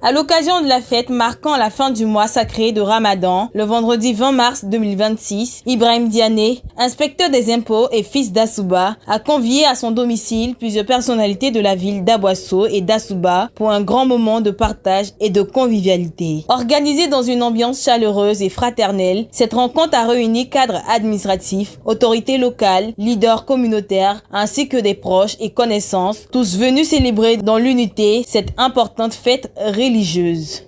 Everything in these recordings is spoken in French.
À l'occasion de la fête marquant la fin du mois sacré de Ramadan, le vendredi 20 mars 2026, Ibrahim Diané, inspecteur des impôts et fils d'Assouba, a convié à son domicile plusieurs personnalités de la ville d'Aboasso et d'Assouba pour un grand moment de partage et de convivialité. Organisée dans une ambiance chaleureuse et fraternelle, cette rencontre a réuni cadres administratifs, autorités locales, leaders communautaires, ainsi que des proches et connaissances, tous venus célébrer dans l'unité cette importante fête religieuse.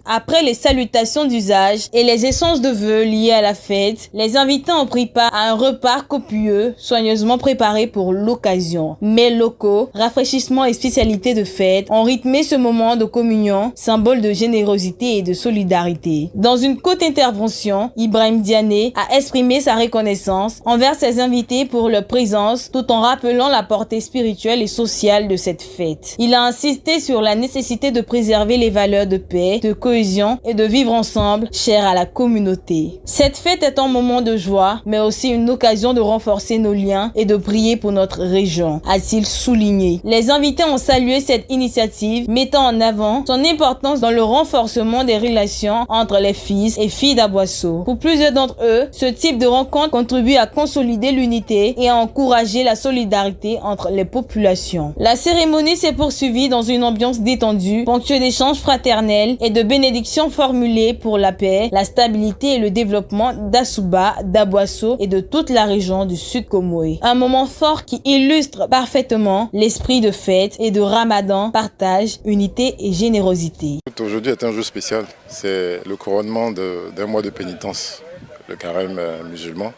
Après les salutations d'usage et les échanges de vœux liés à la fête, les invités ont pris part à un repas copieux, soigneusement préparé pour l'occasion. Mets locaux, rafraîchissements et spécialités de fête ont rythmé ce moment de communion, symbole de générosité et de solidarité. Dans une courte intervention, Ibrahim Diané a exprimé sa reconnaissance envers ses invités pour leur présence tout en rappelant la portée spirituelle et sociale de cette fête. Il a insisté sur la nécessité de préserver les valeurs de paix, de cohésion et de vivre ensemble, chères à la communauté. Cette fête est un moment de joie, mais aussi une occasion de renforcer nos liens et de prier pour notre région, a-t-il souligné. Les invités ont salué cette initiative, mettant en avant son importance dans le renforcement des relations entre les fils et filles d'Aboasso. Pour plusieurs d'entre eux, ce type de rencontre contribue à consolider l'unité et à encourager la solidarité entre les populations. La cérémonie s'est poursuivie dans une ambiance détendue, ponctuée d'échanges fraternels et de bénédictions formulées pour la paix, la stabilité et le développement d'Assouba, d'Aboasso et de toute la région du Sud Comoé. Un moment fort qui illustre parfaitement l'esprit de fête et de Ramadan, partage, unité et générosité. Aujourd'hui est un jour spécial, c'est le couronnement d'un mois de pénitence, le carême musulman.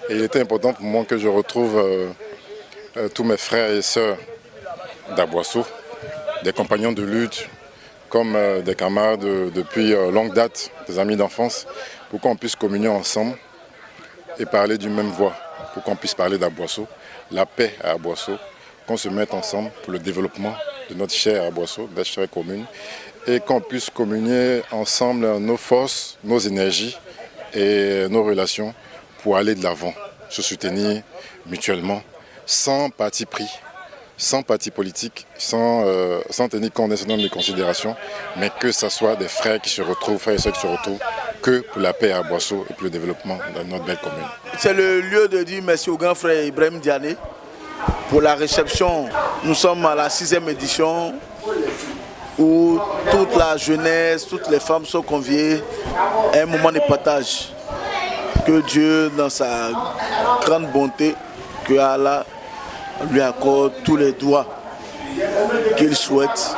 Et il était important pour moi que je retrouve tous mes frères et sœurs d'Aboasso, des compagnons de lutte, comme des camarades depuis longue date, des amis d'enfance, pour qu'on puisse communier ensemble et parler d'une même voix, pour qu'on puisse parler d'Aboasso, la paix à Aboasso, qu'on se mette ensemble pour le développement de notre chère Aboasso, de notre chère commune, et qu'on puisse communier ensemble nos forces, nos énergies et nos relations pour aller de l'avant, se soutenir mutuellement, sans parti pris, sans parti politique, sans tenir compte d'un certain nombre de considérations, mais que ce soit des frères qui se retrouvent, frères et sœurs qui se retrouvent, que pour la paix à Aboasso et pour le développement de notre belle commune. C'est le lieu de dire merci au grand frère Ibrahim Diané pour la réception. Nous sommes à la 6e édition où toute la jeunesse, toutes les femmes sont conviées à un moment de partage. Que Dieu, dans sa grande bonté, que Allah lui accorde tous les droits qu'il souhaite